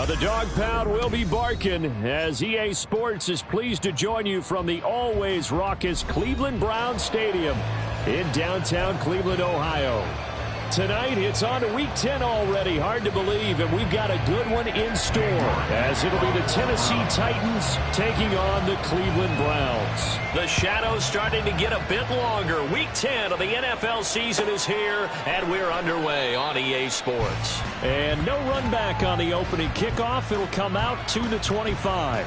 The dog pound will be barking as EA Sports is pleased to join you from the always raucous Cleveland Browns Stadium in downtown Cleveland, Ohio. Tonight, it's on to week 10 already. Hard to believe, and we've got a good one in store as it'll be the Tennessee Titans taking on the Cleveland Browns. The shadows starting to get a bit longer. Week 10 of the NFL season is here, and we're underway on EA Sports. And no run back on the opening kickoff. It'll come out to the 25.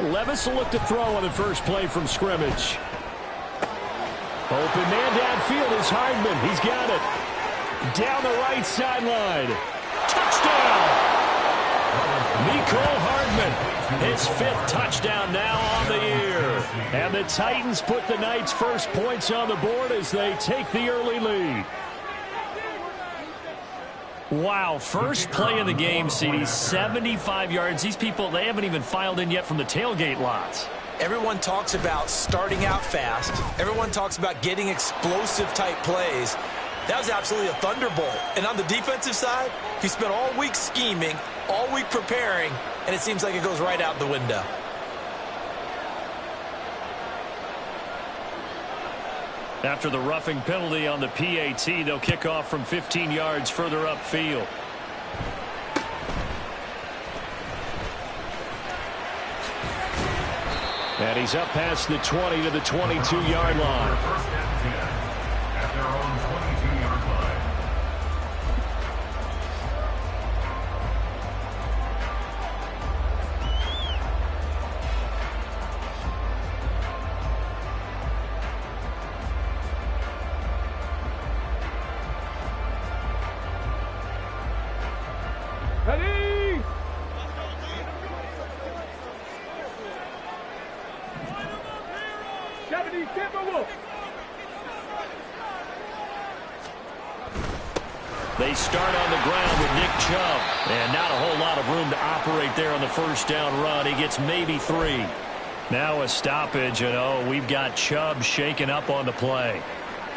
Levis will look to throw on the first play from scrimmage. Open man downfield is Hardman. He's got it. Down the right sideline. Touchdown! Mecole Hardman. His 5th touchdown now on the year. And the Titans put the Knights' first points on the board as they take the early lead. Wow, first play in the game, CD, 75 yards. These people, they haven't even filed in yet from the tailgate lots. Everyone talks about starting out fast. Everyone talks about getting explosive-type plays. That was absolutely a thunderbolt. And on the defensive side, he spent all week scheming, all week preparing, and it seems like it goes right out the window. After the roughing penalty on the PAT, they'll kick off from 15 yards further upfield. And he's up past the 20 to the 22-yard line. At their own 22-yard line. Ready? They start on the ground with Nick Chubb. And not a whole lot of room to operate there on the first down run. He gets maybe 3. Now a stoppage, and we've got Chubb shaken up on the play.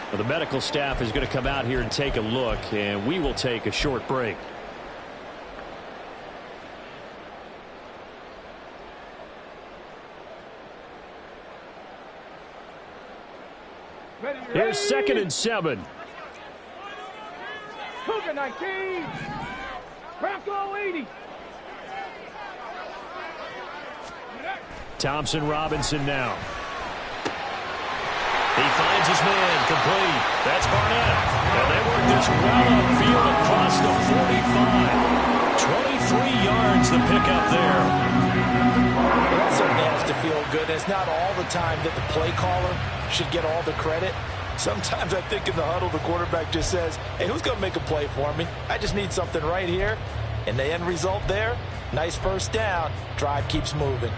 Well, the medical staff is going to come out here and take a look, and we will take a short break. Here's 2nd and 7. Cougar 19. Bronco 80. Thompson Robinson now. He finds his man complete. That's Barnett. And they work this well upfield across the 45. 23 yards the pickup there. That certainly has to feel good. It's not all the time that the play caller should get all the credit. Sometimes I think in the huddle, the quarterback just says, hey, who's going to make a play for me? I just need something right here. And the end result there, nice first down. Drive keeps moving.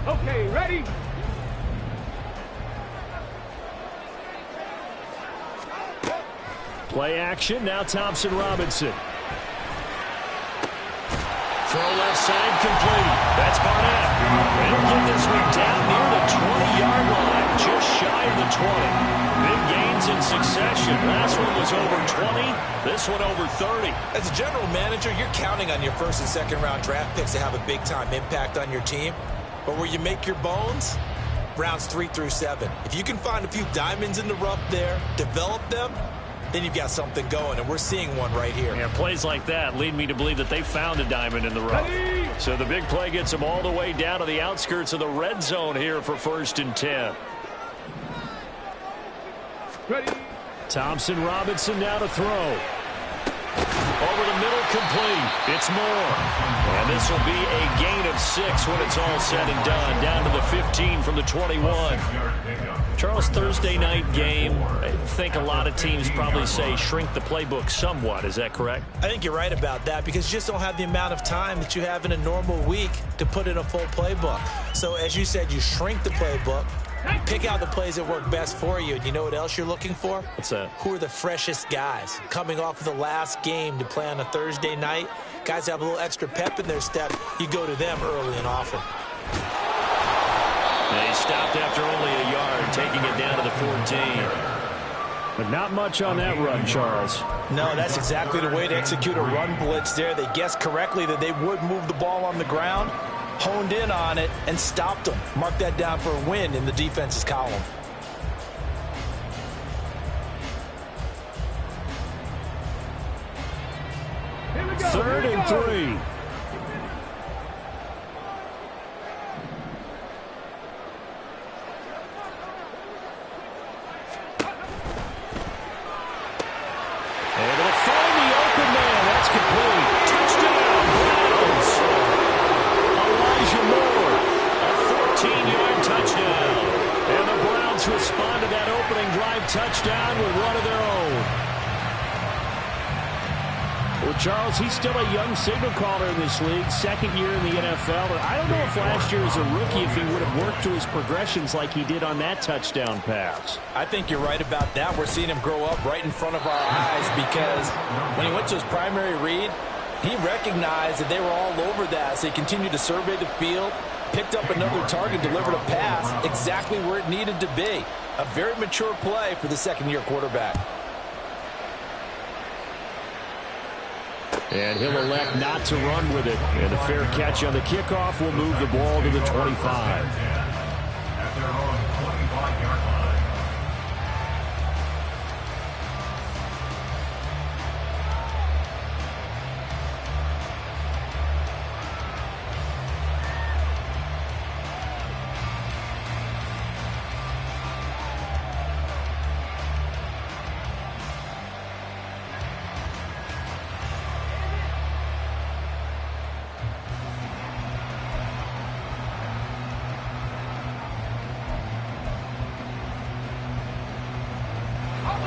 Okay, ready? Play action, now Thompson Robinson. Throw left side complete. That's Barnett. They'll get this one down near the 20-yard line, just shy of the 20. Big gains in succession. Last one was over 20. This one over 30. As a general manager, you're counting on your first and second round draft picks to have a big-time impact on your team. But where you make your bones, rounds 3 through 7. If you can find a few diamonds in the rough there, develop them, then you've got something going, and we're seeing one right here. Yeah, plays like that lead me to believe that they found a diamond in the rough. So the big play gets them all the way down to the outskirts of the red zone here for 1st and 10. Ready? Thompson Robinson now to throw. Over the middle, complete. It's Moore. And this will be a gain of 6 when it's all said and done. Down to the 15 from the 21. Charles, Thursday night game, I think a lot of teams probably say shrink the playbook somewhat. Is that correct? I think you're right about that because you just don't have the amount of time that you have in a normal week to put in a full playbook. So as you said, you shrink the playbook, pick out the plays that work best for you. And you know what else you're looking for? What's that? Who are the freshest guys coming off of the last game to play on a Thursday night? Guys have a little extra pep in their step. You go to them early and often. And he stopped after only a yard, taking it down to the 14. But not much on that run, Charles. No, that's exactly the way to execute a run blitz there. They guessed correctly that they would move the ball on the ground, honed in on it, and stopped them. Mark that down for a win in the defense's column. Third and 3. Respond to that opening drive touchdown with one of their own. Well, Charles, he's still a young signal caller in this league, second year in the NFL. And I don't know if last year as a rookie if he would have worked to his progressions like he did on that touchdown pass. I think you're right about that. We're seeing him grow up right in front of our eyes because when he went to his primary read, he recognized that they were all over that. So he continued to survey the field, picked up another target, delivered a pass exactly where it needed to be. A very mature play for the second-year quarterback. And he'll elect not to run with it. And a fair catch on the kickoff will move the ball to the 25. At their own 25-yard line.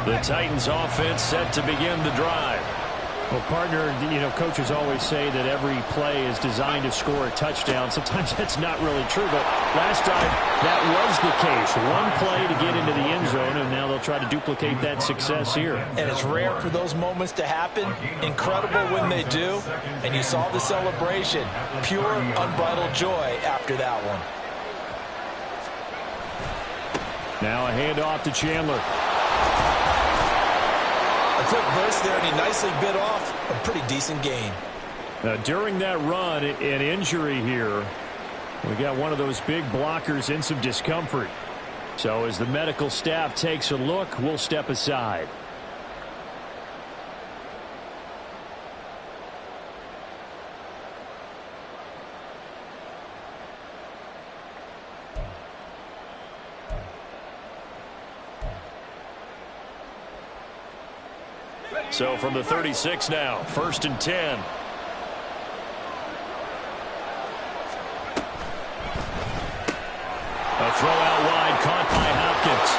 The Titans offense set to begin the drive. Well, partner, you know, coaches always say that every play is designed to score a touchdown. Sometimes that's not really true, but last time that was the case. One play to get into the end zone, and now they'll try to duplicate that success here. And it's rare for those moments to happen. Incredible when they do. And you saw the celebration. Pure, unbridled joy after that one. Now a handoff to Chandler. A quick burst there, and he nicely bit off a pretty decent gain. During that run, an injury here. We got one of those big blockers in some discomfort. So as the medical staff takes a look, we'll step aside. So from the 36 now, 1st and 10. A throw out wide, caught by Hopkins.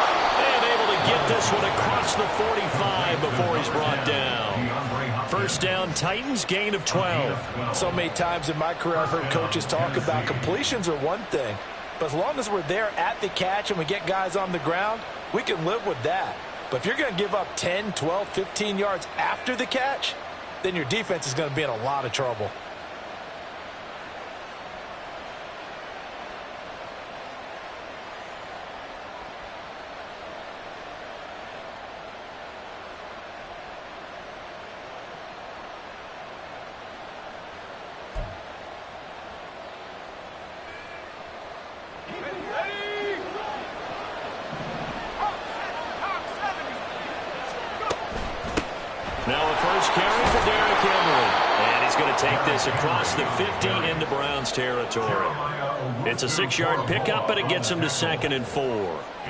And able to get this one across the 45 before he's brought down. First down, Titans, gain of 12. So many times in my career I've heard coaches talk about completions are one thing. But as long as we're there at the catch and we get guys on the ground, we can live with that. But if you're going to give up 10, 12, 15 yards after the catch, then your defense is going to be in a lot of trouble. Now a first carry for Derrick Henry. And he's going to to take this across the 50 into Browns territory. It's a 6-yard pickup, but it gets them to 2nd and 4.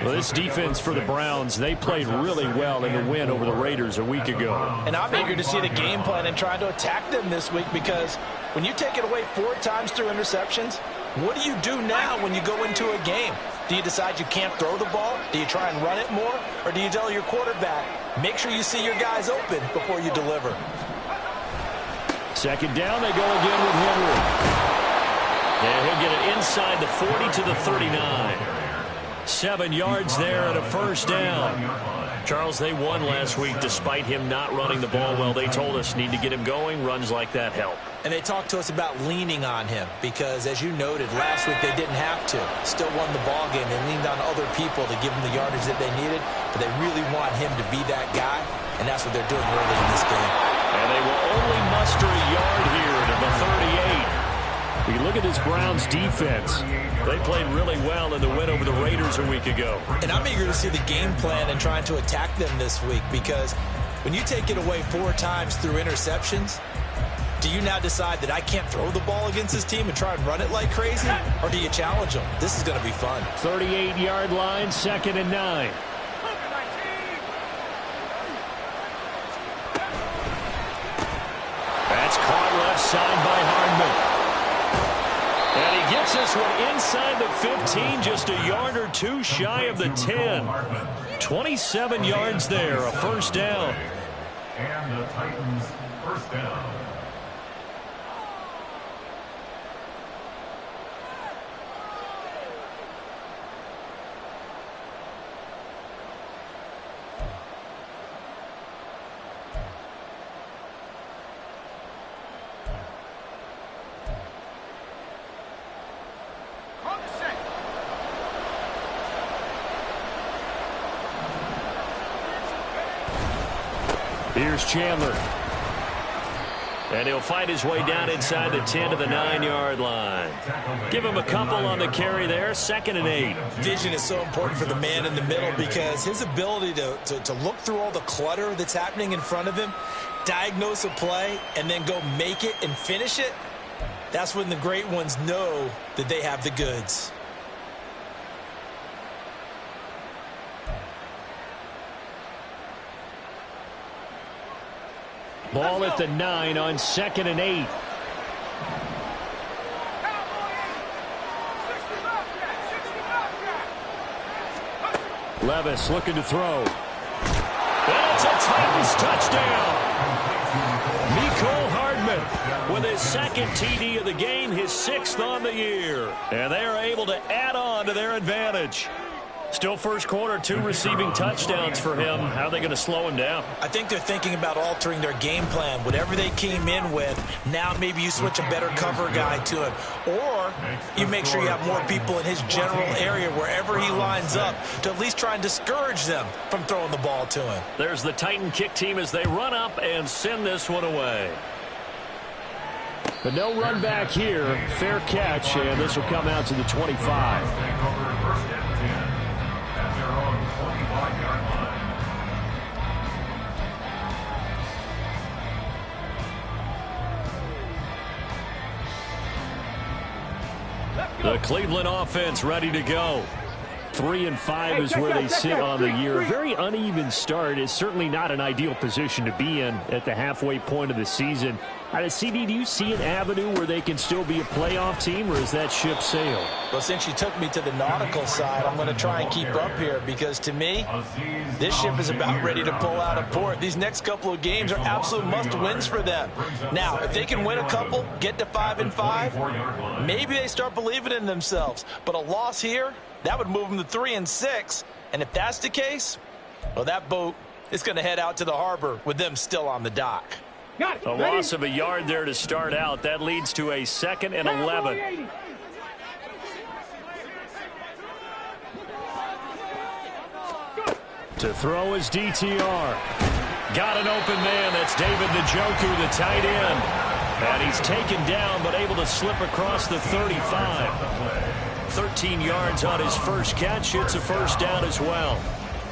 Well, this defense for the Browns, they played really well in the win over the Raiders a week ago. And I'm eager to see the game plan and trying to attack them this week, because when you take it away 4 times through interceptions, what do you do now when you go into a game? Do you decide you can't throw the ball? Do you try and run it more? Or do you tell your quarterback, make sure you see your guys open before you deliver? 2nd down, they go again with Henry. And he'll get it inside the 40 to the 39. 7 yards there and a 1st down. Charles, they won last week despite him not running the ball well. They told us need to get him going. Runs like that help. And they talked to us about leaning on him because, as you noted, last week they didn't have to. Still won the ball game. They leaned on other people to give them the yardage that they needed, but they really want him to be that guy, and that's what they're doing early in this game. And they will only muster a yard here to the 38. We look at this Browns defense. They played really well in the win over the Raiders a week ago. And I'm eager to see the game plan and trying to attack them this week, because when you take it away 4 times through interceptions, do you now decide that I can't throw the ball against this team and try and run it like crazy? Or do you challenge them? This is going to be fun. 38-yard line, 2nd and 9. That's caught left side by Hardman. And he gets this one inside the 15, just a yard or 2 shy of the 10. 27 yards there, a 1st down. And the Titans 1st down. Here's Chandler. And he'll find his way down inside the 10 to the 9-yard line. Give him a couple on the carry there, 2nd and 8. Vision is so important for the man in the middle, because his ability to look through all the clutter that's happening in front of him, diagnose a play, and then go make it and finish it, that's when the great ones know that they have the goods. Ball at the 9 on 2nd and 8. Levis looking to throw. That's a Titans touchdown. Mecole Hardman with his 2nd TD of the game, his 6th on the year. And they are able to add on to their advantage. Still first quarter, 2 receiving touchdowns for him. How are they going to slow him down? I think they're thinking about altering their game plan. Whatever they came in with, now maybe you switch a better cover guy to him. Or you make sure you have more people in his general area wherever he lines up to at least try and discourage them from throwing the ball to him. There's the Titan kick team as they run up and send this one away. But no run back here. Fair catch, and this will come out to the 25. The Cleveland offense ready to go. 3 and 5 is where they sit on the year. A very uneven start. It's certainly not an ideal position to be in at the halfway point of the season. CD, do you see an avenue where they can still be a playoff team, or is that ship sailed? Well, since you took me to the nautical side, I'm going to try and keep up here, because to me, this ship is about ready to pull out of port. These next couple of games are absolute must-wins for them. Now, if they can win a couple, get to 5 and 5, maybe they start believing in themselves. But a loss here, that would move them to 3 and 6. And if that's the case, well, that boat is going to head out to the harbor with them still on the dock. A loss of a yard there to start out. That leads to a 2nd and 11. To throw is DTR. Got an open man. That's David Njoku, the tight end. And he's taken down, but able to slip across the 35. 13 yards on his first catch. It's a 1st down as well.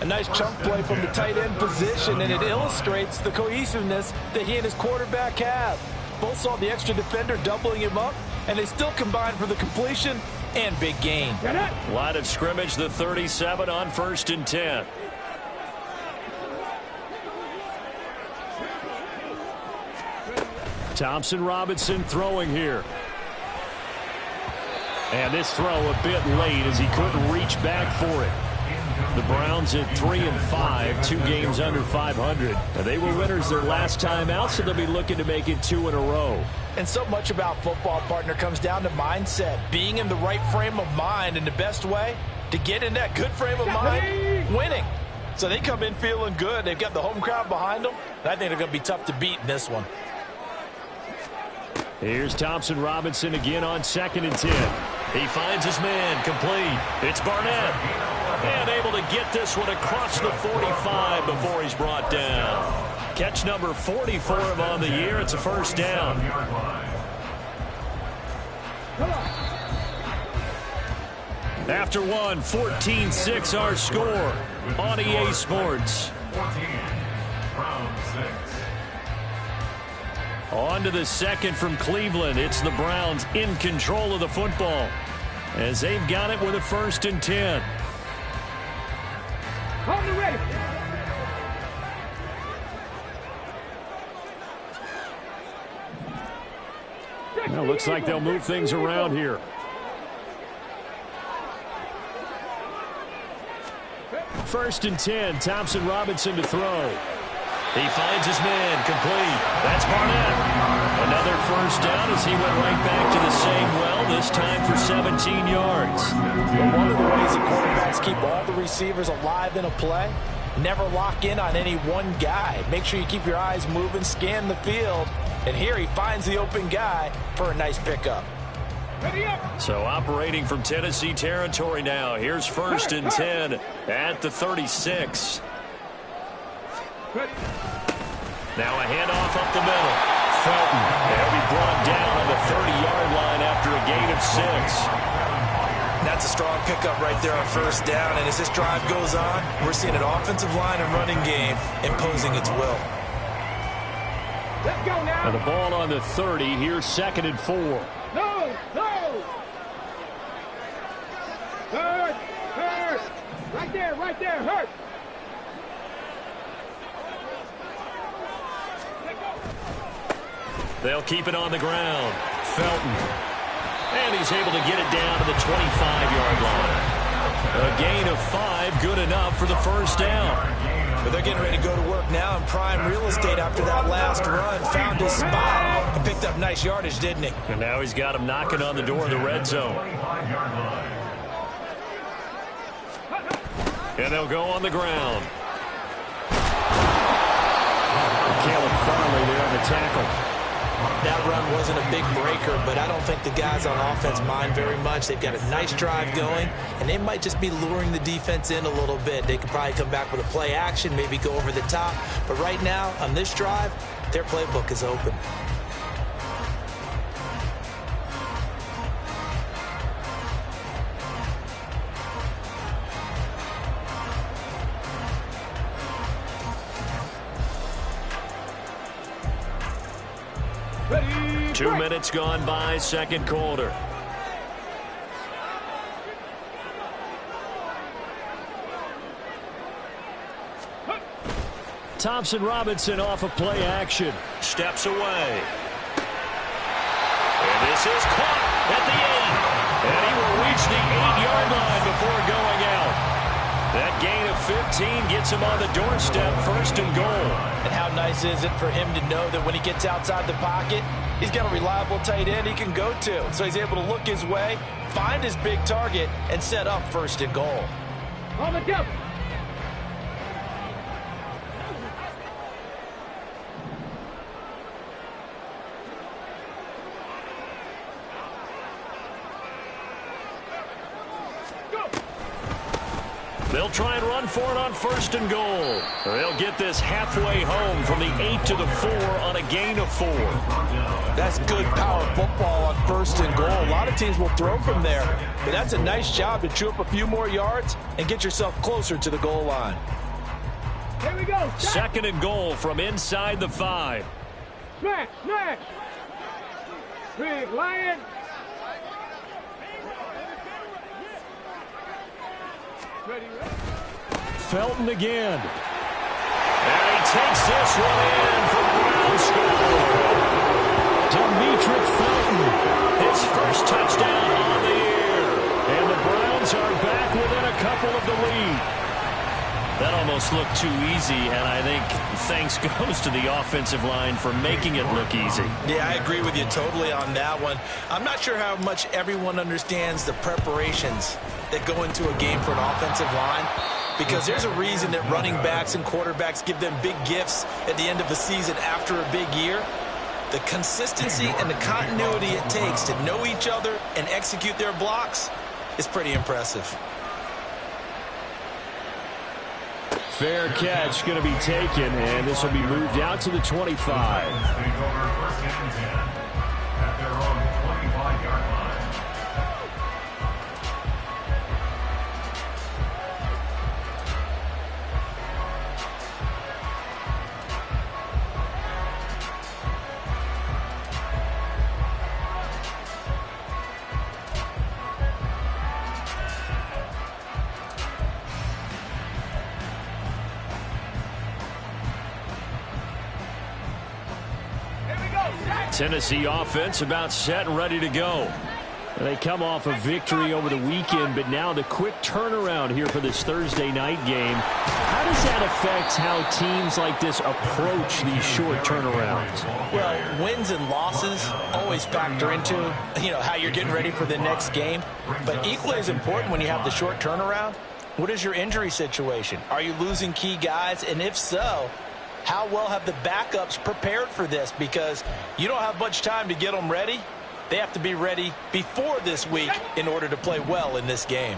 A nice chunk play from the tight end position, and it illustrates the cohesiveness that he and his quarterback have. both saw the extra defender doubling him up, and they still combined for the completion and big gain. Line of scrimmage, the 37 on 1st and 10. Thompson Robinson throwing here. And this throw a bit late as he couldn't reach back for it. The Browns at 3-5, 2 games under 500. And they were winners their last time out, so they'll be looking to make it 2 in a row. And so much about football, partner, comes down to mindset. Being in the right frame of mind, and the best way to get in that good frame of mind, winning. So they come in feeling good. They've got the home crowd behind them. And I think they're going to be tough to beat in this one. Here's Thompson Robinson again on 2nd and 10. He finds his man, complete. It's Barnett. And able to get this one across the 45 before he's brought down. Catch number 40 for him on the year. It's a first down. After one, 14-6 our score on EA Sports. 14, round 6. On to the second from Cleveland. It's the Browns in control of the football as they've got it with a 1st and 10. On the ready. Well, looks like they'll move things around here. First and 10, Thompson Robinson to throw. He finds his man, complete. That's Barnett. Another first down as he went right back to the same well, this time for 17 yards. But one of the ways that quarterbacks keep all the receivers alive in a play, never lock in on any one guy. Make sure you keep your eyes moving, scan the field. And here he finds the open guy for a nice pickup. So operating from Tennessee territory now. Here's 1st and 10 at the 36. Now a handoff up the middle. Felton. They'll be brought down on the 30-yard line after a gain of 6. That's a strong pickup right there on first down. And as this drive goes on, we're seeing an offensive line and running game imposing its will. Let's go now. And the ball on the 30. Here's 2nd and 4. No, no. Hurt, hurt. Right there, hurt. They'll keep it on the ground. Felton. And he's able to get it down to the 25-yard line. A gain of 5, good enough for the first down. But they're getting ready to go to work now in prime real estate after that last run. Found his spot and picked up nice yardage, didn't he? And now he's got him knocking on the door of the red zone. And they'll go on the ground. Caleb Farley there on the tackle. That run wasn't a big breaker, but I don't think the guys on offense mind very much. They've got a nice drive going, and they might just be luring the defense in a little bit. They could probably come back with a play action, maybe go over the top. But right now, on this drive, their playbook is open. Ready. 2 minutes gone by, second quarter. Thompson Robinson off of play action. Steps away. And this is caught at the 8. And he will reach the 8-yard line before going out. That gain of 15 gets him on the doorstep, 1st and goal. And how nice is it for him to know that when he gets outside the pocket, he's got a reliable tight end he can go to. So he's able to look his way, find his big target, and set up 1st and goal. On the jump. They'll try and run for it on 1st and goal. They'll get this halfway home from the 8 to the 4 on a gain of 4. That's good power football on 1st and goal. A lot of teams will throw from there, but that's a nice job to chew up a few more yards and get yourself closer to the goal line. Here we go. 2nd and goal from inside the 5. Smash, smash. Big Lion. Ready, ready. Felton again. And he takes this one in for Brown score. Demetric Felton. His first touchdown on the year. And the Browns are back within a couple of the lead. That almost looked too easy, and I think thanks goes to the offensive line for making it look easy. Yeah, I agree with you totally on that one. I'm not sure how much everyone understands the preparations that go into a game for an offensive line, because there's a reason that running backs and quarterbacks give them big gifts at the end of the season after a big year. The consistency and the continuity it takes to know each other and execute their blocks is pretty impressive. Fair catch going to be taken, and this will be moved out to the 25. Take over first and 10 at their own 25-yard line. Tennessee offense about set and ready to go. They come off a victory over the weekend, but now the quick turnaround here for this Thursday night game. How does that affect how teams like this approach these short turnarounds? Well, wins and losses always factor into, how you're getting ready for the next game. But equally as important when you have the short turnaround, what is your injury situation? Are you losing key guys? And if so, how well have the backups prepared for this? Because you don't have much time to get them ready. They have to be ready before this week in order to play well in this game.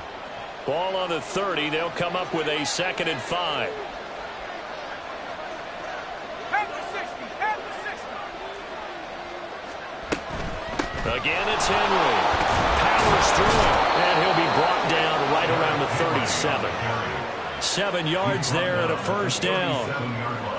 Ball on the 30. They'll come up with a 2nd and 5. Head to 60. Head to 60. Again, it's Henry. Powers through it, and he'll be brought down right around the 37. 7 yards there and a first down.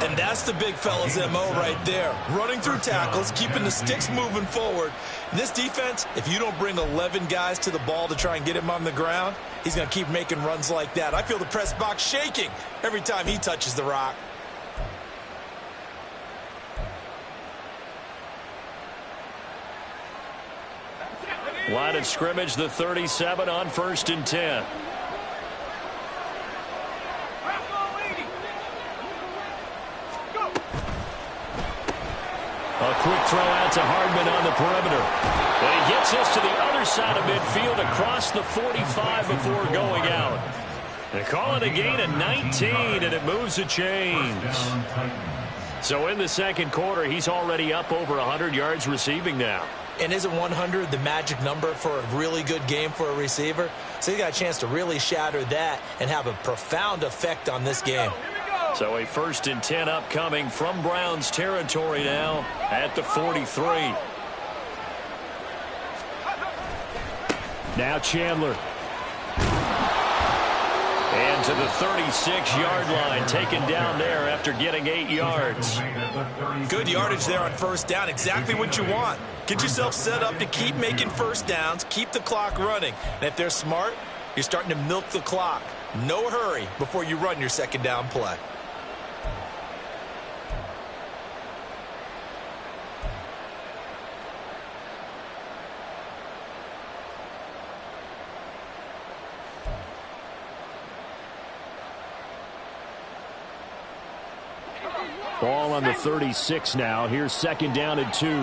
And that's the big fella's MO right there. Running through tackles, keeping the sticks moving forward. This defense, if you don't bring 11 guys to the ball to try and get him on the ground, he's going to keep making runs like that. I feel the press box shaking every time he touches the rock. Line of scrimmage, the 37 on 1st and 10. A quick throw out to Hardman on the perimeter. And he gets this to the other side of midfield across the 45 before going out. They call it a gain of 19, and it moves the chains. So in the second quarter, he's already up over 100 yards receiving now. And isn't 100 the magic number for a really good game for a receiver? So he got a chance to really shatter that and have a profound effect on this game. So a 1st and 10 upcoming from Browns territory now at the 43. Now Chandler. And to the 36-yard line, taken down there after getting 8 yards. Good yardage there on first down, exactly what you want. Get yourself set up to keep making first downs, keep the clock running. And if they're smart, you're starting to milk the clock. No hurry before you run your second down play. Ball on the 36 now. Here's 2nd down and 2. Throw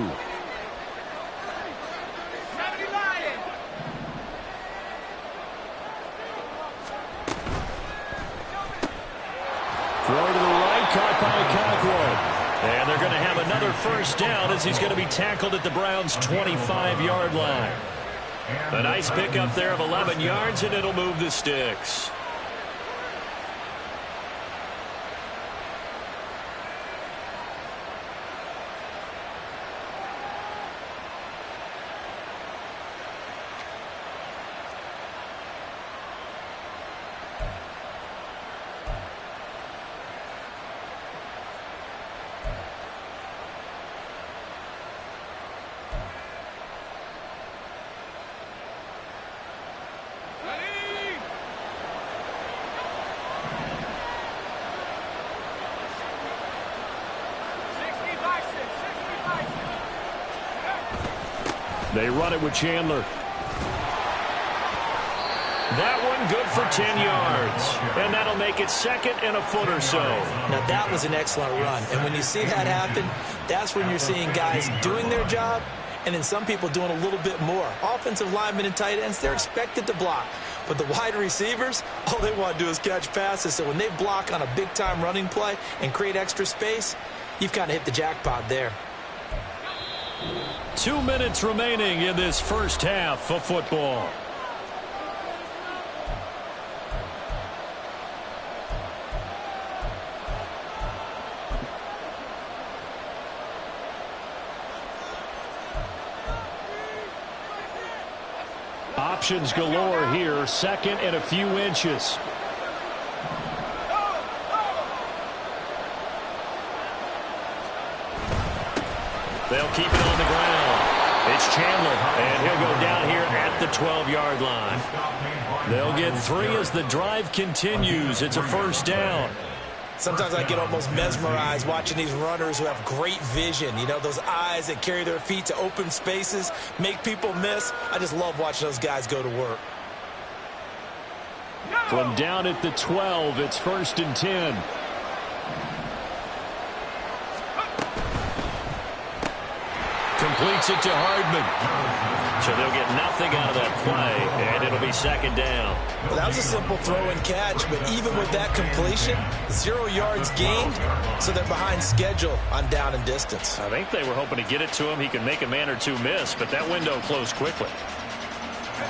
to the right, caught by Okonkwo. And they're going to have another first down as he's going to be tackled at the Browns' 25-yard line. A nice pickup there of 11 yards, and it'll move the sticks. They run it with Chandler. That one good for 10 yards. And that'll make it second and a foot or so. Now, that was an excellent run. And when you see that happen, that's when you're seeing guys doing their job and then some people doing a little bit more. Offensive linemen and tight ends, they're expected to block. But the wide receivers, all they want to do is catch passes. So when they block on a big-time running play and create extra space, you've kind of hit the jackpot there. 2 minutes remaining in this first half of football. Options galore here. Second and a few inches. They'll keep it on the ground. It's Chandler, and he'll go down here at the 12-yard line. They'll get 3 as the drive continues. It's a first down. Sometimes I get almost mesmerized watching these runners who have great vision. You know, those eyes that carry their feet to open spaces, make people miss. I just love watching those guys go to work. From down at the 12, it's 1st and 10. Completes it to Hardman. So they'll get nothing out of that play, and it'll be second down. Well, that was a simple throw and catch, but even with that completion, 0 yards gained, so they're behind schedule on down and distance. I think they were hoping to get it to him. He could make a man or two miss, but that window closed quickly.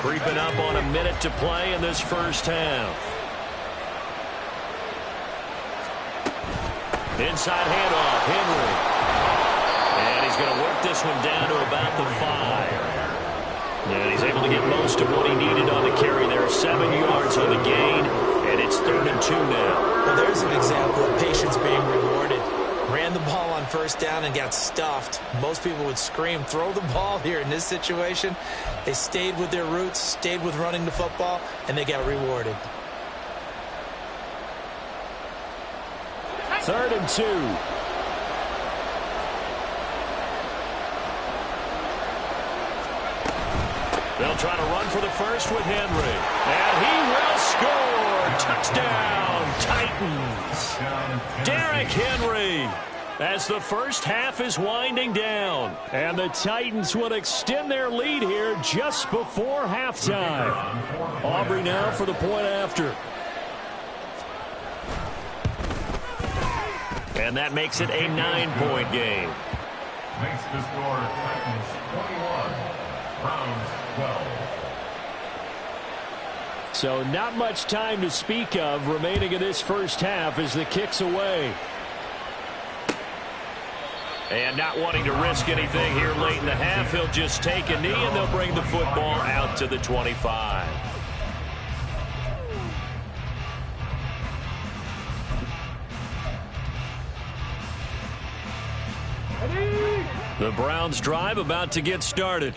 Creeping up on a minute to play in this first half. Inside handoff, Henry. And he's going to work this one down to about the 5. And he's able to get most of what he needed on the carry there. 7 yards on the gain, and it's 3rd and 2 now. Well, there's an example of patience being rewarded. Ran the ball on first down and got stuffed. Most people would scream, throw the ball here. In this situation, they stayed with their roots, stayed with running the football, and they got rewarded. 3rd and 2. They'll try to run for the first with Henry. And he will score. Touchdown, Titans. Derrick Henry, as the first half is winding down. And the Titans will extend their lead here just before halftime. Aubrey now for the point after. And that makes it a 9-point game. Makes the score Titans 21, Browns 12. So not much time to speak of remaining in this first half as the kick's away. And not wanting to risk anything here late in the half, he'll just take a knee and they'll bring the football out to the 25. The Browns drive about to get started.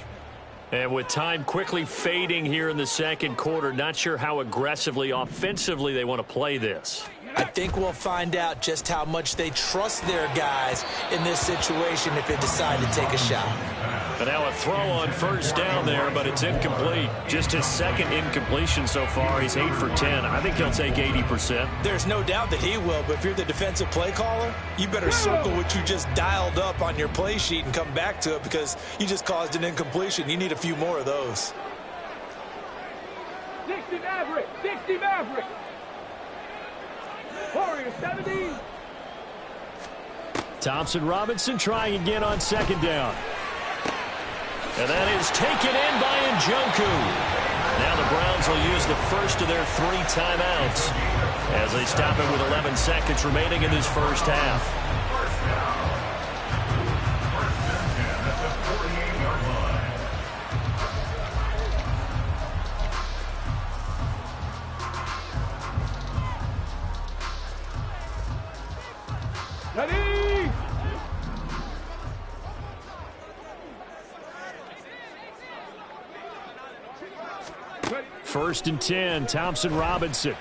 And with time quickly fading here in the second quarter, not sure how aggressively, offensively they want to play this. I think we'll find out just how much they trust their guys in this situation if they decide to take a shot. But now a throw on first down there, but it's incomplete. Just his second incompletion so far. He's 8 for 10. I think he'll take 80%. There's no doubt that he will, but if you're the defensive play caller, you better circle what you just dialed up on your play sheet and come back to it because you just caused an incompletion. You need a few more of those. 60 Maverick! 60 Maverick! Warrior 70! Thompson Robinson trying again on second down. And that is taken in by Njoku. Now the Browns will use the first of their 3 timeouts as they stop it with 11 seconds remaining in this first half. At the 48-yard line. Ready! First and 10, Thompson Robinson.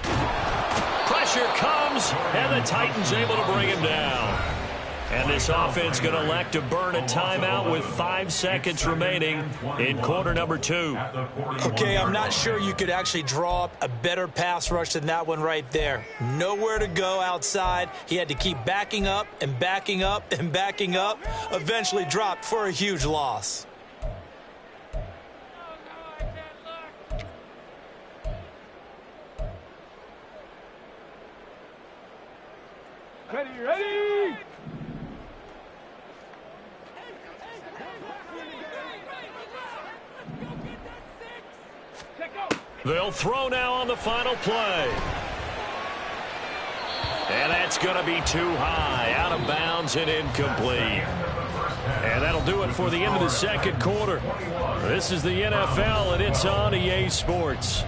Pressure comes, and the Titans able to bring him down. And this offense going to elect to burn a timeout with 5 seconds remaining in quarter number 2. Okay, I'm not sure you could actually draw up a better pass rush than that one right there. Nowhere to go outside. He had to keep backing up and backing up and backing up. Eventually dropped for a huge loss. Ready! They'll throw now on the final play. And that's going to be too high, out of bounds and incomplete. And that'll do it for the end of the second quarter. This is the NFL, and it's on EA Sports.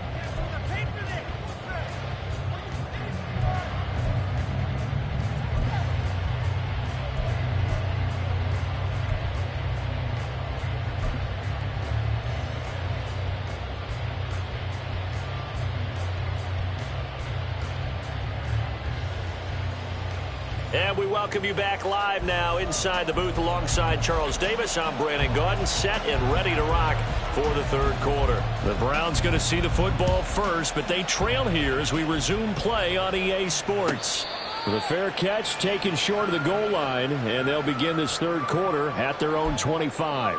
And we welcome you back live now inside the booth alongside Charles Davis. I'm Brandon Gaudin, set and ready to rock for the third quarter. The Browns going to see the football first, but they trail here as we resume play on EA Sports. The fair catch taken short of the goal line, and they'll begin this third quarter at their own 25.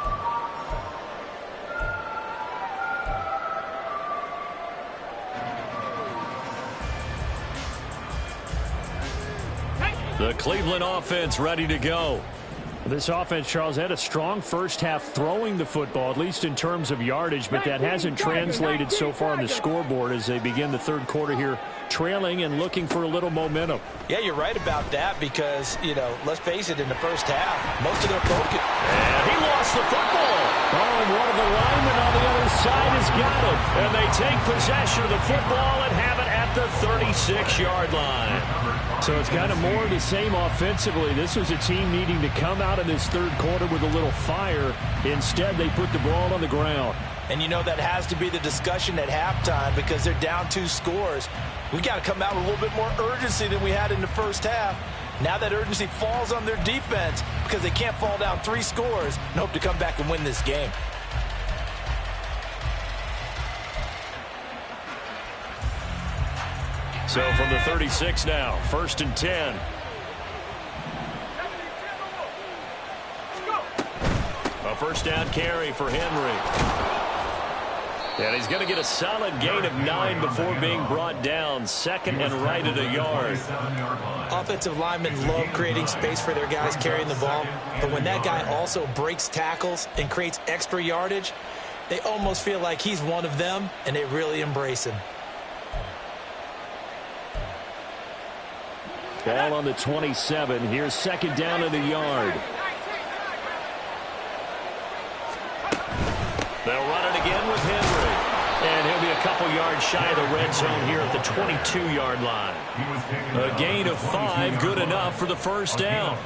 The Cleveland offense ready to go. This offense, Charles, had a strong first half throwing the football, at least in terms of yardage, but that hasn't translated so far on the scoreboard as they begin the third quarter here, trailing and looking for a little momentum. Yeah, you're right about that because, you know, let's face it, in the first half, most of their focus. And he lost the football. Oh, and one of the linemen on the other side has got it. And they take possession of the football and have it at the 36-yard line. So it's kind of more of the same offensively. This was a team needing to come out in this third quarter with a little fire. Instead, they put the ball on the ground. And you know that has to be the discussion at halftime because they're down 2 scores. We got to come out with a little bit more urgency than we had in the first half. Now that urgency falls on their defense because they can't fall down 3 scores and hope to come back and win this game. So from the 36 now, 1st and 10. A first down carry for Henry. And he's going to get a solid gain of 9 before being brought down. Second and right at a yard. Offensive linemen love creating space for their guys carrying the ball. But when that guy also breaks tackles and creates extra yardage, they almost feel like he's one of them, and they really embrace him. Ball on the 27. Here's second down at a yard. They'll run it again with Henry. And he'll be a couple yards shy of the red zone here at the 22-yard line. A gain of 5, good enough for the first down.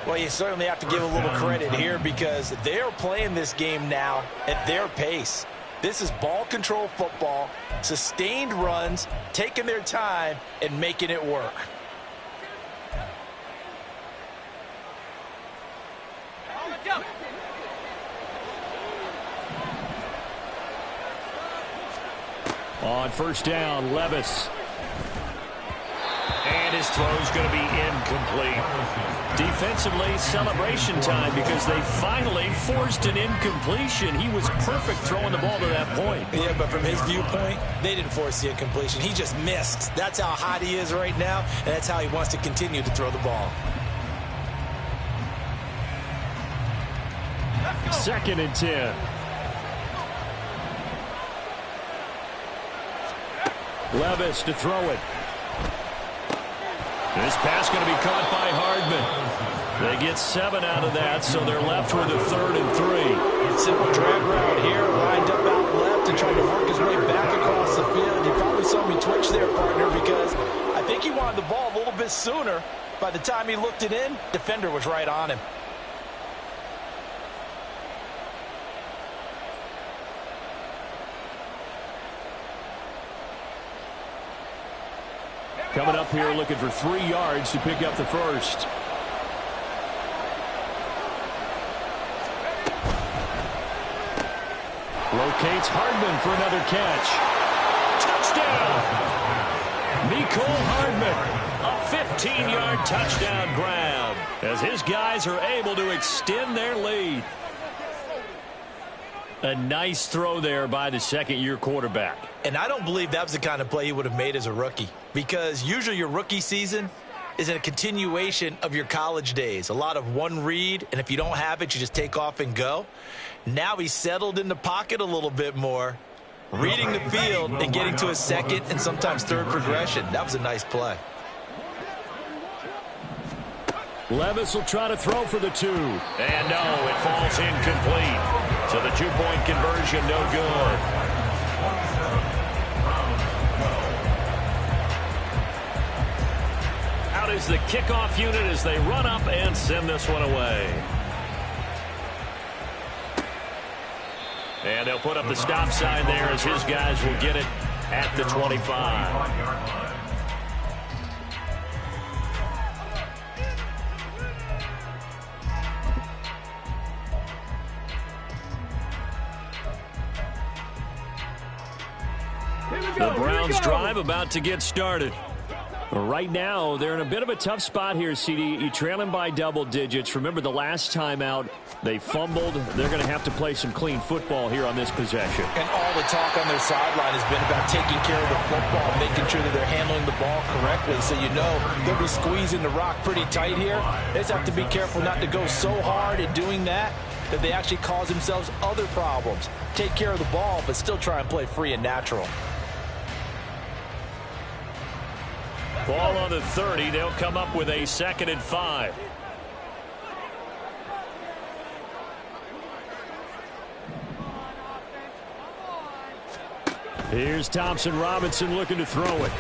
Well, you certainly have to give a little credit here because they're playing this game now at their pace. This is ball control football, sustained runs, taking their time, and making it work. On first down, Levis. And his throw's going to be incomplete. Defensively, celebration time because they finally forced an incompletion. He was perfect throwing the ball to that point. Yeah, but from his viewpoint, they didn't force the incompletion. He just missed. That's how hot he is right now, and that's how he wants to continue to throw the ball. Second and 10. Levis to throw it. This pass going to be caught by Hardman. They get 7 out of that, so they're left with a 3rd and 3. Simple drag route here, lined up out left and trying to work his way back across the field. You probably saw me twitch there, partner, because I think he wanted the ball a little bit sooner. By the time he looked it in, defender was right on him. Coming up here looking for 3 yards to pick up the first. Locates Hardman for another catch. Touchdown! Mecole Hardman. A 15-yard touchdown grab as his guys are able to extend their lead. A nice throw there by the second-year quarterback. And I don't believe that was the kind of play he would have made as a rookie, because usually your rookie season is a continuation of your college days. A lot of one read, and if you don't have it, you just take off and go. Now he's settled in the pocket a little bit more, reading the field and getting to a second and sometimes third progression. That was a nice play. Levis will try to throw for the 2. And no, it falls incomplete. So the 2-point conversion no good. Out is the kickoff unit as they run up and send this one away. And they'll put up the stop sign there as his guys will get it at the 25. The Browns drive about to get started. Right now, they're in a bit of a tough spot here, CD. You trail them by double digits. Remember the last time out, they fumbled. They're going to have to play some clean football here on this possession. And all the talk on their sideline has been about taking care of the football, making sure that they're handling the ball correctly. So you know they'll be squeezing the rock pretty tight here. They just have to be careful not to go so hard at doing that they actually cause themselves other problems. Take care of the ball, but still try and play free and natural. Ball on the 30. They'll come up with a 2nd and 5. Here's Thompson Robinson looking to throw it.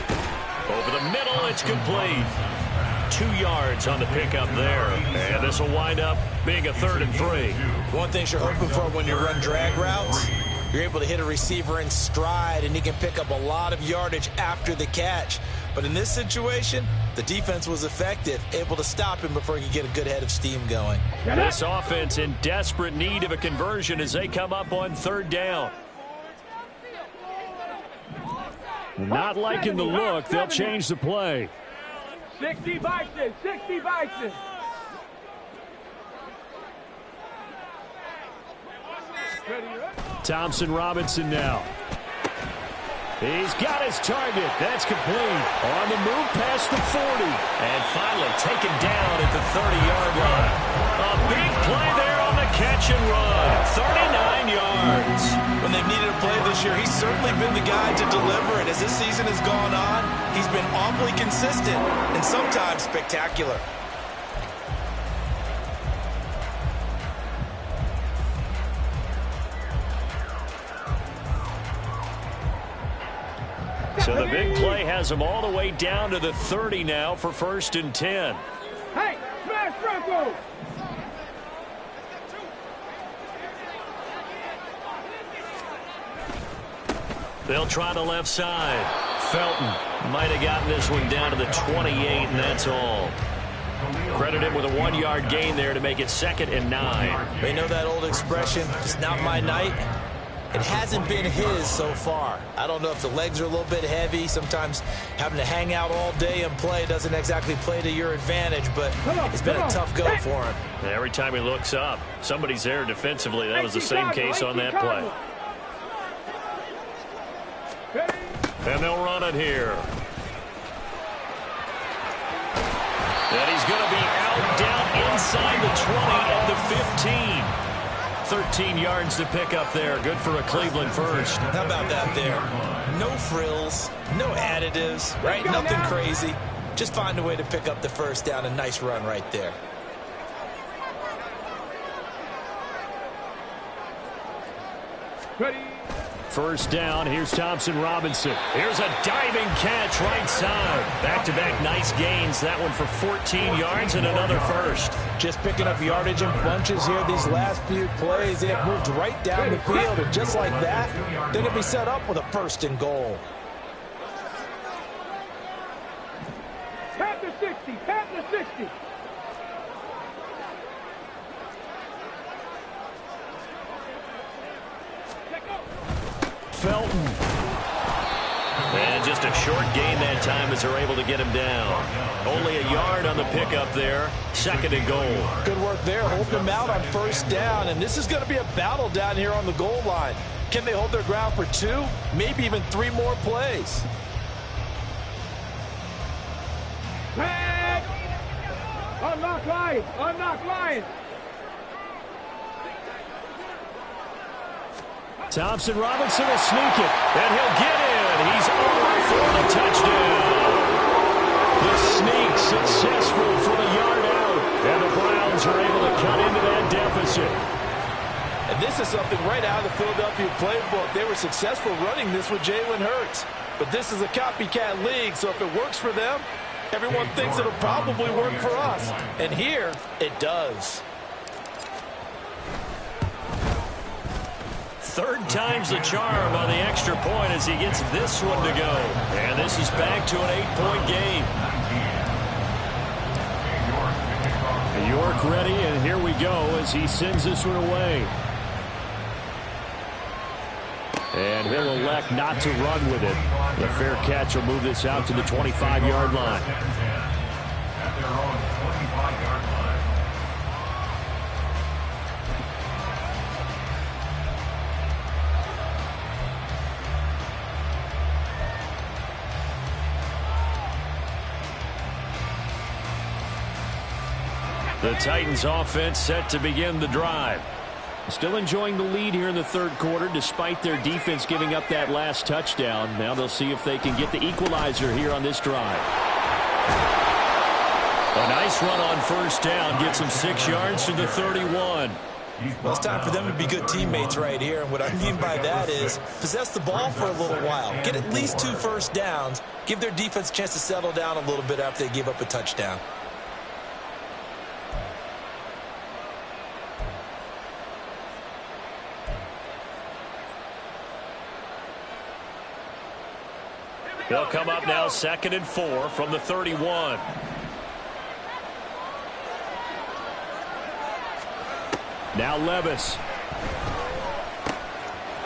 Over the middle, it's complete. 2 yards on the pickup there. And this will wind up being a 3rd and 3. One thing you're hoping for when you run drag routes, you're able to hit a receiver in stride, and he can pick up a lot of yardage after the catch. But in this situation, the defense was effective, able to stop him before he could get a good head of steam going. This offense in desperate need of a conversion as they come up on 3rd down. Not liking the look. They'll change the play. 60 Bison, 60 Bison. Thompson Robinson now. He's got his target. That's complete. On the move past the 40. And finally taken down at the 30-yard line. A big play there on the catch and run. 39 yards. When they've needed a play this year, he's certainly been the guy to deliver. And as this season has gone on, he's been awfully consistent and sometimes spectacular. So the big play has them all the way down to the 30 now for 1st and 10. Hey, smash Franco! They'll try the left side. Felton might have gotten this one down to the 28, and that's all. Credit him with a 1-yard gain there to make it 2nd and 9. They know that old expression, it's not my night. It hasn't been his so far. I don't know if the legs are a little bit heavy. Sometimes having to hang out all day and play doesn't exactly play to your advantage, but it's been a tough go for him. Every time he looks up, somebody's there defensively. That was the same case on that play. And they'll run it here. And he's going to be out down inside the 20 and the 15. 13 yards to pick up there. Good for a Cleveland first. How about that there? No frills, no additives, right? Nothing crazy. Just find a way to pick up the first down. A nice run right there. Ready. First down. Here's Thompson Robinson. Here's a diving catch right side. Back-to-back nice gains. That one for 14 yards and another first. Just picking up yardage in bunches here these last few plays. They have moved right down the field, and just like that, they're going to be set up with a 1st and goal. Pat the 60, pat the 60. Felton. And just a short gain that time as they're able to get him down. Only a yard on the pickup there. 2nd and goal. Good work there, holding him out on 1st down. And this is going to be a battle down here on the goal line. Can they hold their ground for 2, maybe even 3 more plays? Unlock line! Unlock line! Thompson Robinson will sneak it, and he'll get in. He's over for the touchdown. The sneak successful from a yard out, and the Browns are able to cut into that deficit. And this is something right out of the Philadelphia playbook. They were successful running this with Jalen Hurts. But this is a copycat league, so if it works for them, everyone thinks it'll probably work for us. And here, it does. 3rd time's the charm on the extra point as he gets this one to go. And this is back to an 8-point game. York ready, and here we go as he sends this one away. And he'll elect not to run with it. The fair catch will move this out to the 25-yard line. At their own 25-yard line. The Titans offense set to begin the drive. Still enjoying the lead here in the 3rd quarter despite their defense giving up that last touchdown. Now they'll see if they can get the equalizer here on this drive. A nice run on 1st down. Gets them 6 yards to the 31. Well, it's time for them to be good teammates right here. And what I mean by that is possess the ball for a little while. Get at least 2 first downs. Give their defense a chance to settle down a little bit after they give up a touchdown. They'll come up now 2nd and 4 from the 31. Now Levis.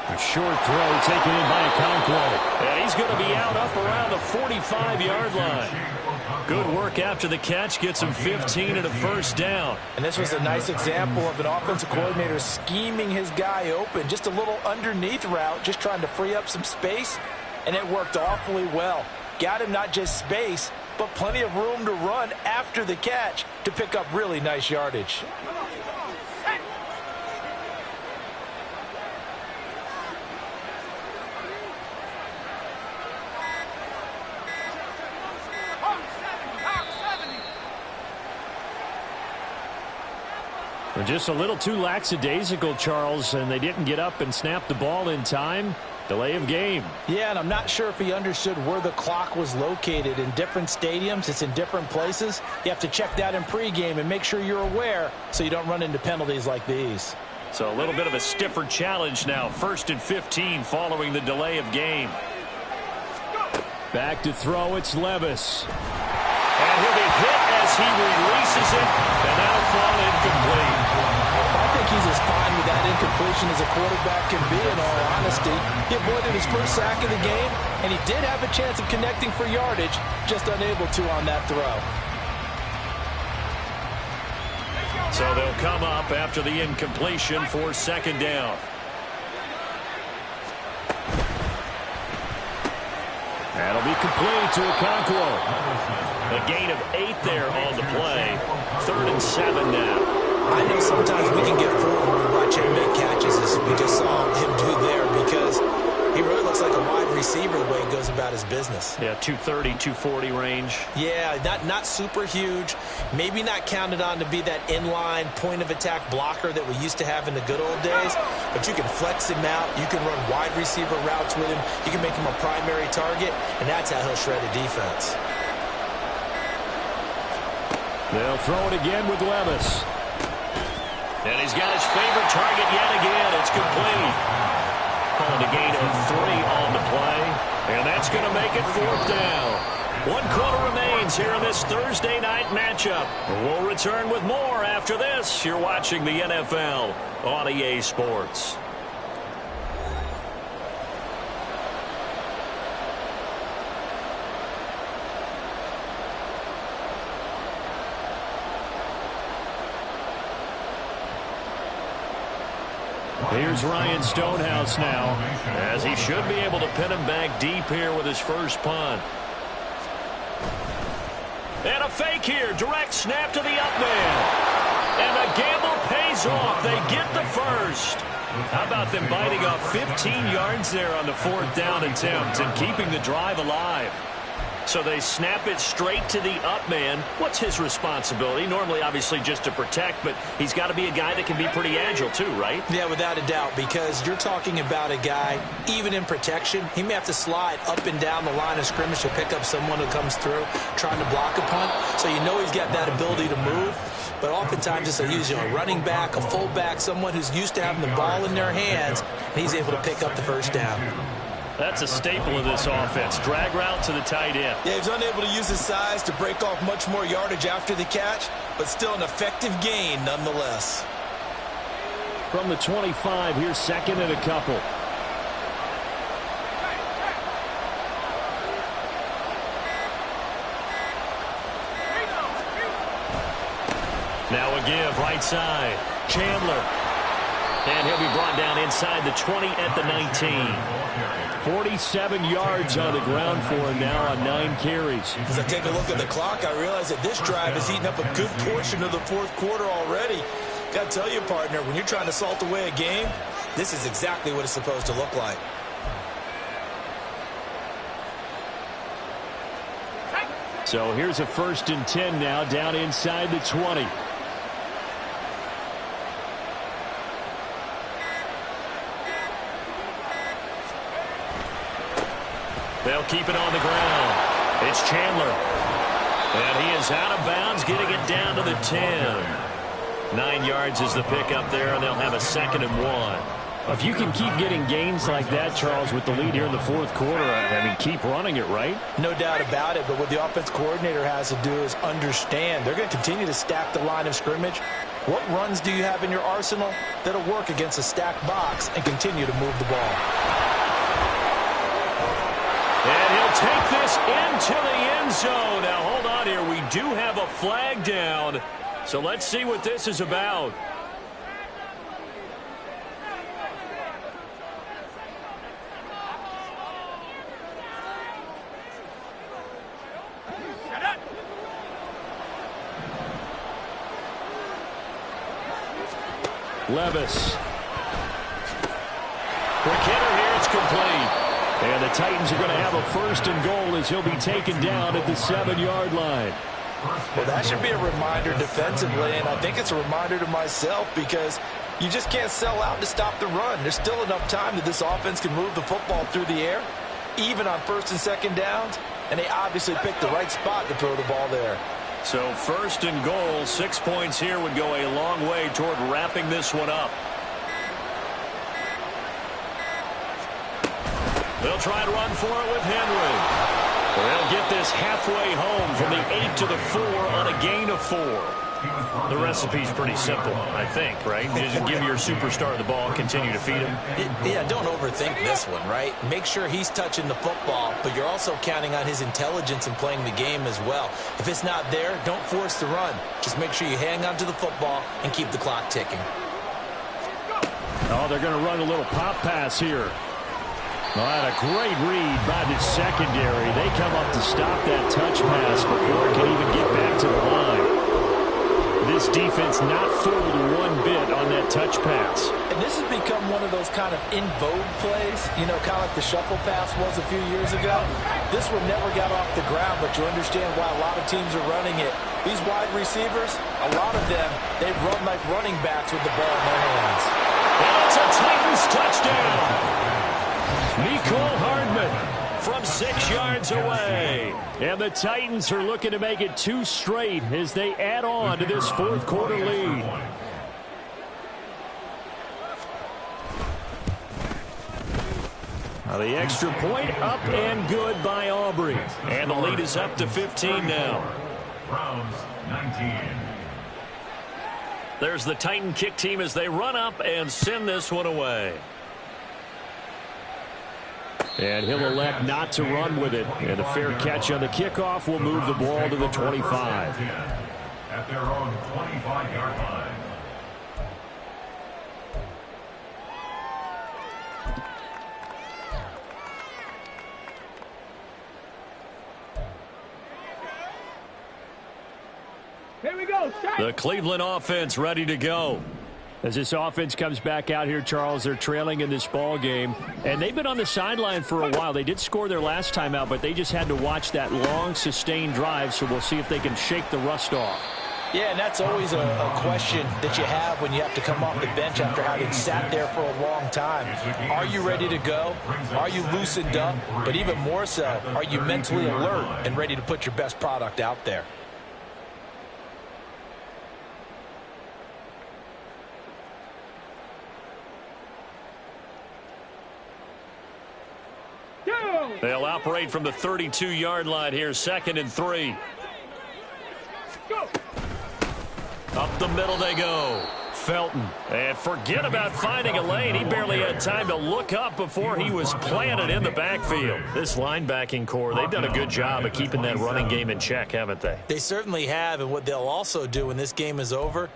A short throw taken in by Okonkwo. And he's going to be out up around the 45-yard line. Good work after the catch. Gets him 15 and a 1st down. And this was a nice example of an offensive coordinator scheming his guy open. Just a little underneath route, just trying to free up some space. And it worked awfully well. Got him not just space, but plenty of room to run after the catch to pick up really nice yardage. Just a little too lackadaisical, Charles, and they didn't get up and snap the ball in time. Delay of game. Yeah, and I'm not sure if he understood where the clock was located. In different stadiums, it's in different places. You have to check that in pregame and make sure you're aware so you don't run into penalties like these. So a little bit of a stiffer challenge now. 1st and 15 following the delay of game. Back to throw, it's Levis. And he'll be hit as he releases it, and that'll fall incomplete. I think he's as fine with that incompletion as a quarterback can be, in all honesty. He avoided his 1st sack of the game, and he did have a chance of connecting for yardage, just unable to on that throw. So they'll come up after the incompletion for 2nd down. That'll be complete to Okonkwo. A gain of 8 there on the play. 3rd and 7 now. I know sometimes we can get fooled when we watch him make catches, as we just saw him do there, because he really looks like a wide receiver the way he goes about his business. Yeah, 230, 240 range. Yeah, not super huge. Maybe not counted on to be that inline point-of-attack blocker that we used to have in the good old days, but you can flex him out. You can run wide receiver routes with him. You can make him a primary target, and that's how he'll shred a defense. They'll throw it again with Levis. And he's got his favorite target yet again. It's complete. Calling a gain of 3 on the play. And that's going to make it 4th down. 1 quarter remains here in this Thursday night matchup. We'll return with more after this. You're watching the NFL on EA Sports. Here's Ryan Stonehouse now, as he should be able to pin him back deep here with his first punt. And a fake here. Direct snap to the up man. And the gamble pays off. They get the first. How about them biting off 15 yards there on the 4th down attempt and keeping the drive alive? So they snap it straight to the up man. What's his responsibility? Normally, obviously, just to protect, but he's got to be a guy that can be pretty agile too, right? Yeah, without a doubt, because you're talking about a guy, even in protection, he may have to slide up and down the line of scrimmage to pick up someone who comes through trying to block a punt. So you know he's got that ability to move. But oftentimes it's usually a running back, a fullback, someone who's used to having the ball in their hands, and he's able to pick up the first down. That's a staple of this offense. Drag route to the tight end. Yeah, he's unable to use his size to break off much more yardage after the catch, but still an effective gain nonetheless. From the 25, here's 2nd and a couple. Now a give, right side. Chandler. And he'll be brought down inside the 20 at the 19. 47 yards on the ground for him now on 9 carries. As I take a look at the clock, I realize that this drive has eaten up a good portion of the 4th quarter already. Got to tell you, partner, when you're trying to salt away a game, this is exactly what it's supposed to look like. So here's a 1st and 10 now down inside the 20. They'll keep it on the ground. It's Chandler. And he is out of bounds, getting it down to the 10. 9 yards is the pickup there, and they'll have a 2nd and 1. If you can keep getting gains like that, Charles, with the lead here in the 4th quarter, I mean, keep running it, right? No doubt about it, but what the offense coordinator has to do is understand they're going to continue to stack the line of scrimmage. What runs do you have in your arsenal that'll work against a stacked box and continue to move the ball? And he'll take this into the end zone. Now, hold on here. We do have a flag down. So let's see what this is about. Levis. Quick hitter here. It's complete. And the Titans are going to have a 1st and goal as he'll be taken down at the 7-yard line. Well, that should be a reminder defensively, and I think it's a reminder to myself because you just can't sell out to stop the run. There's still enough time that this offense can move the football through the air, even on 1st and 2nd downs, and they obviously picked the right spot to throw the ball there. So 1st and goal, 6 points here would go a long way toward wrapping this one up. They'll try to run for it with Henry. They'll get this halfway home from the 8 to the 4 on a gain of 4. The recipe's pretty simple, I think, right? You just give your superstar the ball, continue to feed him. Yeah, don't overthink this one, right? Make sure he's touching the football, but you're also counting on his intelligence in playing the game as well. If it's not there, don't force the run. Just make sure you hang on to the football and keep the clock ticking. Oh, they're going to run a little pop pass here. Well, that a great read by the secondary. They come up to stop that touch pass before it can even get back to the line. This defense not fooled one bit on that touch pass. And this has become one of those kind of in vogue plays, you know, kind of like the shuffle pass was a few years ago. This one never got off the ground, but you understand why a lot of teams are running it. These wide receivers, a lot of them, they run like running backs with the ball in their hands. And it's a Titans touchdown. Mecole Hardman from 6 yards away. And the Titans are looking to make it 2 straight as they add on to this 4th quarter lead. Now the extra point up and good by Aubrey. And the lead is up to 15 now. Browns 19. There's the Titan kick team as they run up and send this one away. And he'll elect not to run with it. And a fair catch on the kickoff will move the ball to the 25. At their own 25-yard line. Here we go. The Cleveland offense ready to go. As this offense comes back out here, Charles, they're trailing in this ball game, and they've been on the sideline for a while. They did score their last time out, but they just had to watch that long, sustained drive, so we'll see if they can shake the rust off. Yeah, and that's always a question that you have when you have to come off the bench after having sat there for a long time. Are you ready to go? Are you loosened up? But even more so, are you mentally alert and ready to put your best product out there? They'll operate from the 32-yard line here, 2nd and 3. Go. Up the middle they go. Felton. And forget about finding a lane. He barely had time to look up before he was planted in the backfield. This linebacking core, they've done a good job of keeping that running game in check, haven't they? They certainly have, and what they'll also do when this game is over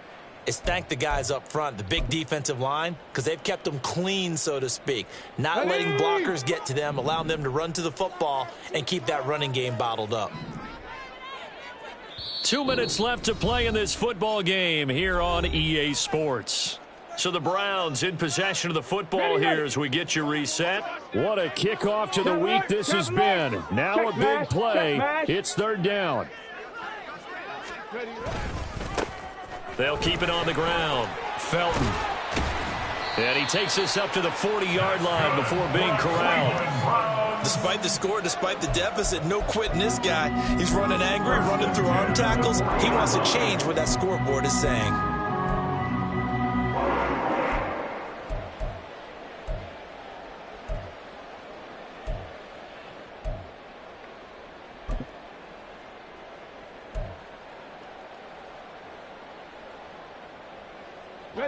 is thank the guys up front, the big defensive line, because they've kept them clean, so to speak. Not letting blockers get to them, allowing them to run to the football and keep that running game bottled up. 2 minutes left to play in this football game here on EA Sports. So the Browns in possession of the football here as we get you reset. What a kickoff to the week this has been. Now a big play. It's 3rd down. They'll keep it on the ground. Felton. And he takes this up to the 40-yard line before being corralled. Despite the score, despite the deficit, no quitting this guy. He's running angry, running through arm tackles. He wants to change what that scoreboard is saying.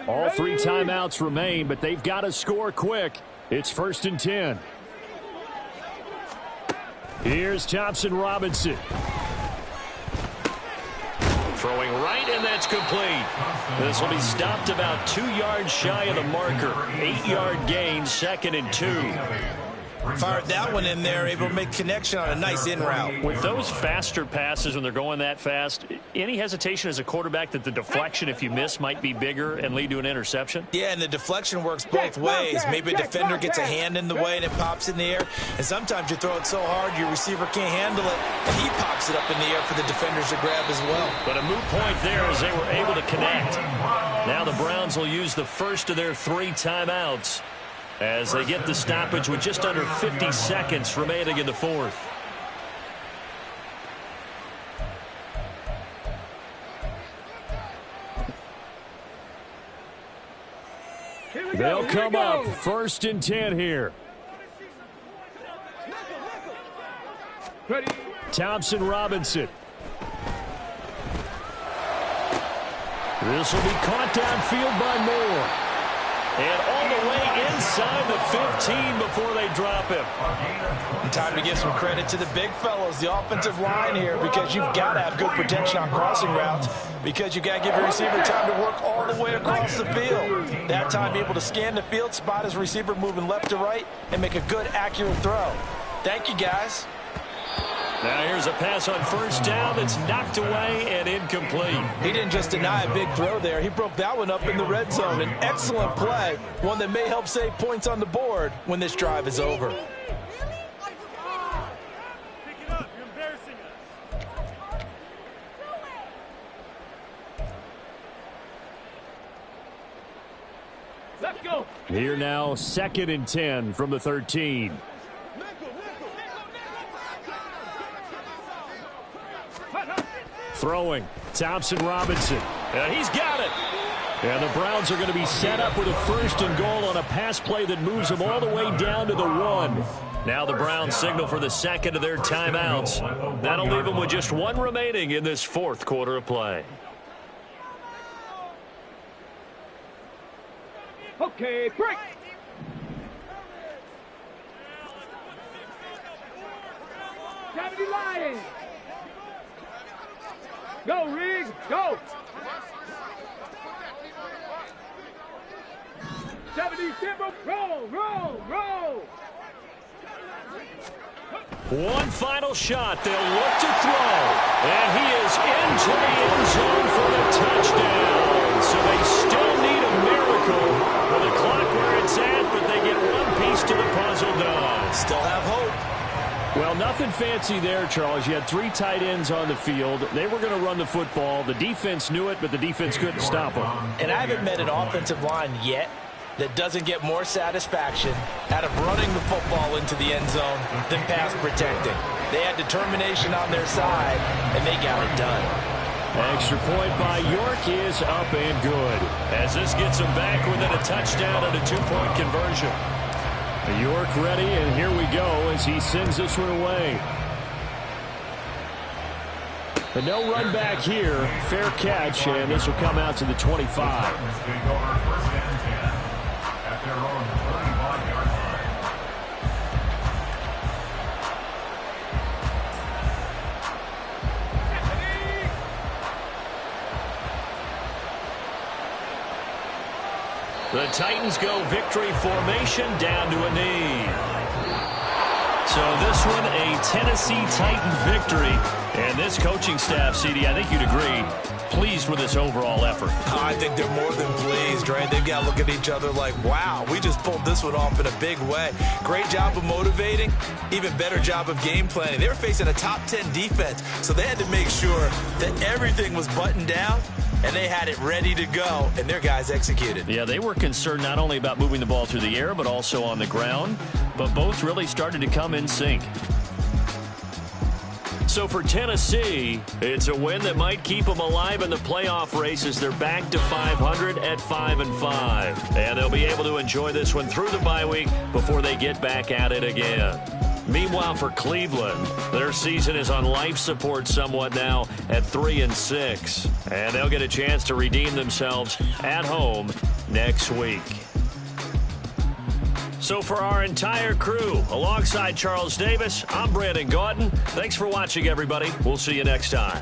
All 3 timeouts remain, but they've got to score quick. It's 1st and 10. Here's Thompson Robinson. Throwing right, and that's complete. This will be stopped about 2 yards shy of the marker. 8-yard gain, 2nd and 2. Fired that one in there, able to make connection on a nice in route. With those faster passes when they're going that fast, any hesitation as a quarterback that the deflection, if you miss, might be bigger and lead to an interception? Yeah, and the deflection works both ways. Maybe a defender gets a hand in the way and it pops in the air. And sometimes you throw it so hard your receiver can't handle it, and he pops it up in the air for the defenders to grab as well. But a moot point there as they were able to connect. Now the Browns will use the first of their 3 timeouts as they get the stoppage with just under 50 seconds remaining in the 4th. They'll come up 1st and 10 here. Ready. Thompson Robinson. This will be caught downfield by Moore. And all the way inside the 15 before they drop him. And time to give some credit to the big fellows, the offensive line here, because you've got to have good protection on crossing routes, because you've got to give your receiver time to work all the way across the field. That time able to scan the field, spot his receiver moving left to right, and make a good, accurate throw. Thank you, guys. Now here's a pass on 1st down that's knocked away and incomplete. He didn't just deny a big throw there. He broke that one up in the red zone. An excellent play, one that may help save points on the board when this drive is over. Pick it up. You're embarrassing us. Let's go. Here now, 2nd and 10 from the 13. Throwing, Thompson Robinson. And he's got it. And the Browns are going to be set up with a 1st and goal on a pass play that moves them all the way down to the 1. Now the Browns signal for the 2nd of their timeouts. That'll leave them with just 1 remaining in this 4th quarter of play. Okay, break. Gravity Lions. Go, Riggs, go! 70 roll, roll, roll! One final shot. They'll look to throw. And he is into the end zone for the touchdown. So they still need a miracle with the clock where it's at, but they get one piece to the puzzle done. Still have hope. Well, nothing fancy there, Charles. You had 3 tight ends on the field. They were going to run the football. The defense knew it, but the defense couldn't stop them. And I haven't met an offensive line yet that doesn't get more satisfaction out of running the football into the end zone than pass protecting. They had determination on their side, and they got it done. Extra point by York is up and good. As this gets them back within a touchdown and a 2-point conversion. York ready, and here we go as he sends this one away. But no run back here. Fair catch, and this will come out to the 25. At their own 35-yard line. The Titans go victory formation down to a knee. So this one, a Tennessee Titan victory. And this coaching staff, CD, I think you'd agree, pleased with this overall effort. I think they're more than pleased, right? They've got to look at each other like, wow, we just pulled this one off in a big way. Great job of motivating, even better job of game planning. They were facing a top 10 defense, so they had to make sure that everything was buttoned down, and they had it ready to go, and their guys executed. Yeah, they were concerned not only about moving the ball through the air, but also on the ground, but both really started to come in sync. So for Tennessee, it's a win that might keep them alive in the playoff race as they're back to 500 at 5-5. And they'll be able to enjoy this one through the bye week before they get back at it again. Meanwhile, for Cleveland, their season is on life support somewhat now at 3-6. And they'll get a chance to redeem themselves at home next week. So for our entire crew, alongside Charles Davis, I'm Brandon Gautin. Thanks for watching, everybody. We'll see you next time.